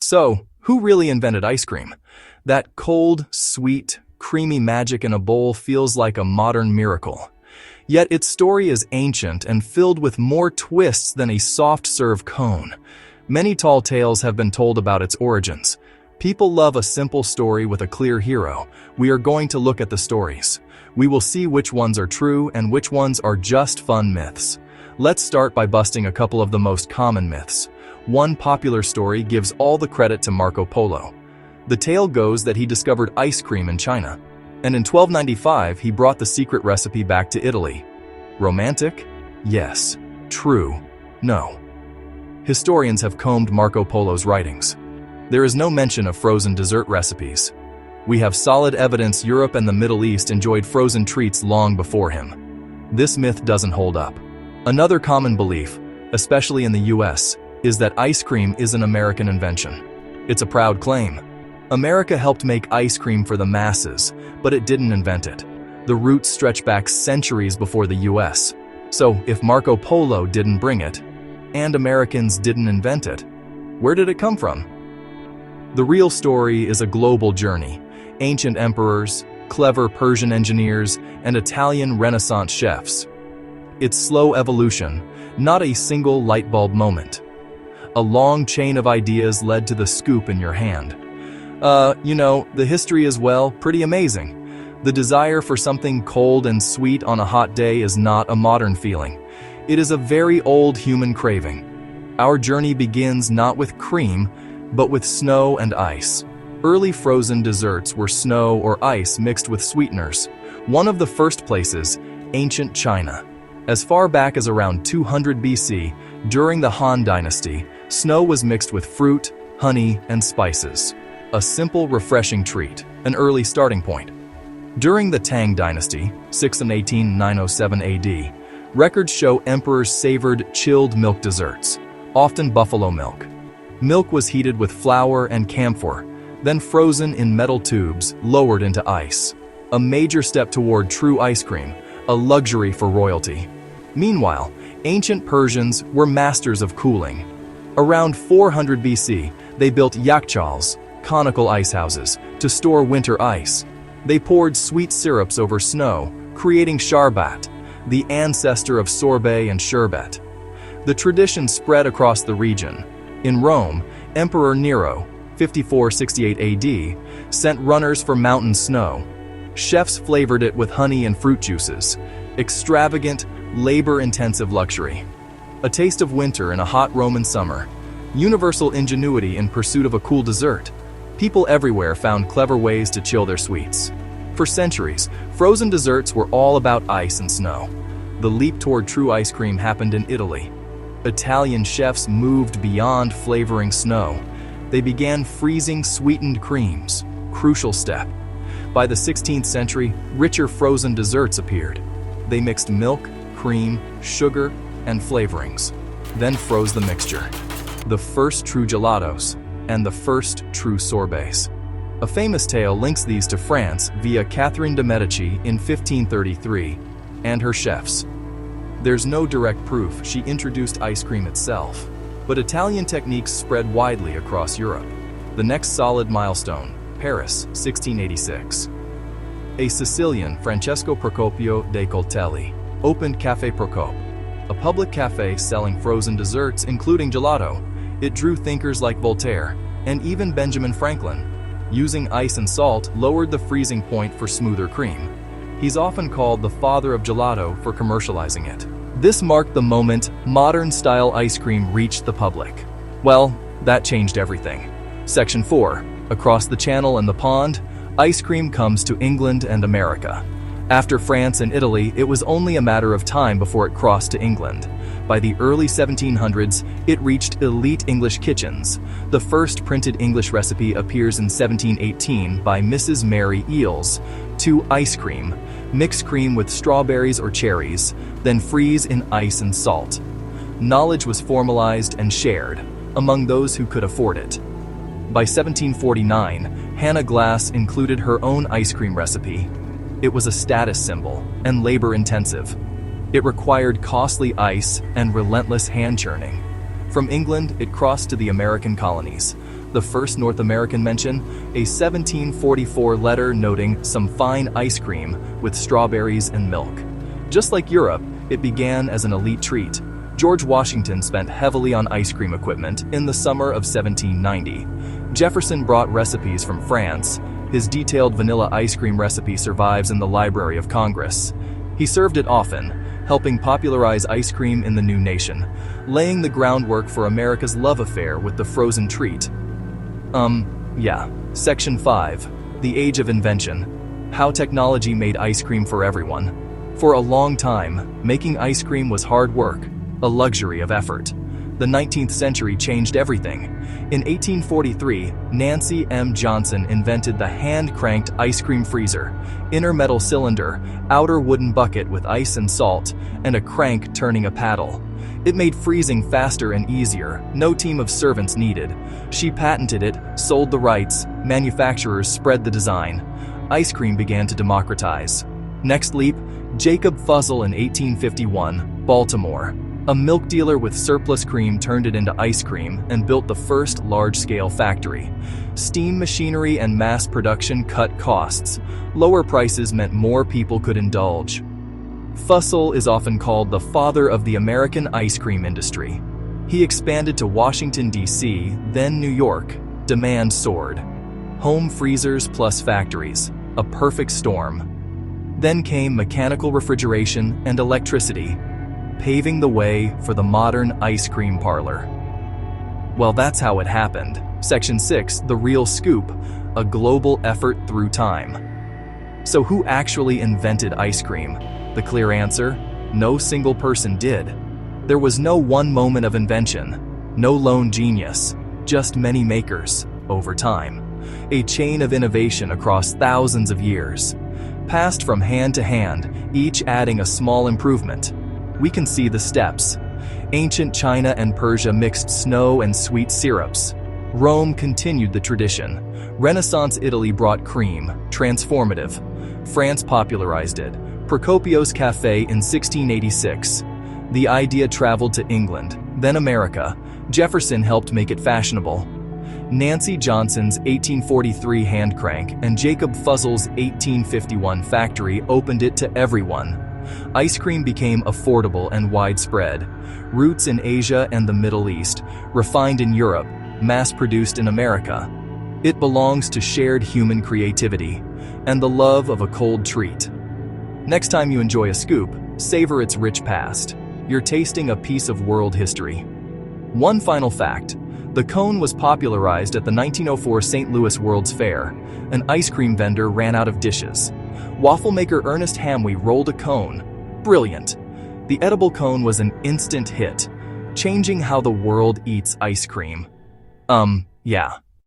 So, who really invented ice cream? That cold, sweet, creamy magic in a bowl feels like a modern miracle. Yet its story is ancient and filled with more twists than a soft-serve cone. Many tall tales have been told about its origins. People love a simple story with a clear hero. We are going to look at the stories. We will see which ones are true and which ones are just fun myths. Let's start by busting a couple of the most common myths. One popular story gives all the credit to Marco Polo. The tale goes that he discovered ice cream in China, and in 1295 he brought the secret recipe back to Italy. Romantic? Yes. True? No. Historians have combed Marco Polo's writings. There is no mention of frozen dessert recipes. We have solid evidence Europe and the Middle East enjoyed frozen treats long before him. This myth doesn't hold up. Another common belief, especially in the US, is that ice cream is an American invention. It's a proud claim. America helped make ice cream for the masses, but it didn't invent it. The roots stretch back centuries before the US. So, if Marco Polo didn't bring it, and Americans didn't invent it, where did it come from? The real story is a global journey. Ancient emperors, clever Persian engineers, and Italian Renaissance chefs. It's slow evolution, not a single light bulb moment. A long chain of ideas led to the scoop in your hand. The history is, well, pretty amazing. The desire for something cold and sweet on a hot day is not a modern feeling. It is a very old human craving. Our journey begins not with cream, but with snow and ice. Early frozen desserts were snow or ice mixed with sweeteners. One of the first places, ancient China. As far back as around 200 BC, during the Han Dynasty, snow was mixed with fruit, honey, and spices. A simple, refreshing treat, an early starting point. During the Tang Dynasty, 618–907 AD, records show emperors savored chilled milk desserts, often buffalo milk. Milk was heated with flour and camphor, then frozen in metal tubes, lowered into ice. A major step toward true ice cream, a luxury for royalty. Meanwhile, ancient Persians were masters of cooling. Around 400 BC, they built yakhchals, conical ice houses, to store winter ice. They poured sweet syrups over snow, creating Sherbet, the ancestor of sorbet and sherbet. The tradition spread across the region. In Rome, Emperor Nero, 54–68 AD, sent runners for mountain snow. Chefs flavored it with honey and fruit juices. Extravagant, labor-intensive luxury. A taste of winter in a hot Roman summer. Universal ingenuity in pursuit of a cool dessert. People everywhere found clever ways to chill their sweets. For centuries, frozen desserts were all about ice and snow. The leap toward true ice cream happened in Italy. Italian chefs moved beyond flavoring snow. They began freezing sweetened creams, crucial step. By the 16th century, richer frozen desserts appeared. They mixed milk, cream, sugar, and flavorings, then froze the mixture. The first true gelatos, and the first true sorbets. A famous tale links these to France via Catherine de' Medici in 1533, and her chefs. There's no direct proof she introduced ice cream itself, but Italian techniques spread widely across Europe. The next solid milestone, Paris, 1686. A Sicilian, Francesco Procopio dei Coltelli, opened Café Procope, a public cafe selling frozen desserts including gelato. It drew thinkers like Voltaire, and even Benjamin Franklin. Using ice and salt lowered the freezing point for smoother cream. He's often called the father of gelato for commercializing it. This marked the moment modern-style ice cream reached the public. Well, that changed everything. Section 4. Across the channel and the pond, ice cream comes to England and America. After France and Italy, it was only a matter of time before it crossed to England. By the early 1700s, it reached elite English kitchens. The first printed English recipe appears in 1718 by Mrs. Mary Eales. To ice cream. Mix cream with strawberries or cherries, then freeze in ice and salt. Knowledge was formalized and shared among those who could afford it. By 1749, Hannah Glass included her own ice cream recipe. It was a status symbol and labor-intensive. It required costly ice and relentless hand-churning. From England, it crossed to the American colonies. The first North American mention, a 1744 letter noting some fine ice cream with strawberries and milk. Just like Europe, it began as an elite treat. George Washington spent heavily on ice cream equipment in the summer of 1790. Jefferson brought recipes from France. His detailed vanilla ice cream recipe survives in the Library of Congress. He served it often, helping popularize ice cream in the new nation, laying the groundwork for America's love affair with the frozen treat. Section 5. The Age of Invention. How technology made ice cream for everyone. For a long time, making ice cream was hard work, a luxury of effort. The 19th century changed everything. In 1843, Nancy M. Johnson invented the hand-cranked ice cream freezer, inner metal cylinder, outer wooden bucket with ice and salt, and a crank turning a paddle. It made freezing faster and easier, no team of servants needed. She patented it, sold the rights, manufacturers spread the design. Ice cream began to democratize. Next leap, Jacob Fussell in 1851, Baltimore. A milk dealer with surplus cream turned it into ice cream and built the first large-scale factory. Steam machinery and mass production cut costs. Lower prices meant more people could indulge. Fussell is often called the father of the American ice cream industry. He expanded to Washington, D.C., then New York. Demand soared. Home freezers plus factories, a perfect storm. Then came mechanical refrigeration and electricity, paving the way for the modern ice cream parlor. Well, that's how it happened. Section 6, The Real Scoop, a global effort through time. So who actually invented ice cream? The clear answer, no single person did. There was no one moment of invention, no lone genius, just many makers, over time. A chain of innovation across thousands of years, passed from hand to hand, each adding a small improvement. We can see the steps. Ancient China and Persia mixed snow and sweet syrups. Rome continued the tradition. Renaissance Italy brought cream, transformative. France popularized it. Procopio's Café in 1686. The idea traveled to England, then America. Jefferson helped make it fashionable. Nancy Johnson's 1843 hand crank and Jacob Fussell's 1851 factory opened it to everyone. Ice cream became affordable and widespread. Roots in Asia and the Middle East, refined in Europe, mass-produced in America. It belongs to shared human creativity and the love of a cold treat. Next time you enjoy a scoop, savor its rich past. You're tasting a piece of world history. One final fact. The cone was popularized at the 1904 St. Louis World's Fair. An ice cream vendor ran out of dishes. Waffle maker Ernest Hamwee rolled a cone. Brilliant. The edible cone was an instant hit, changing how the world eats ice cream. Yeah.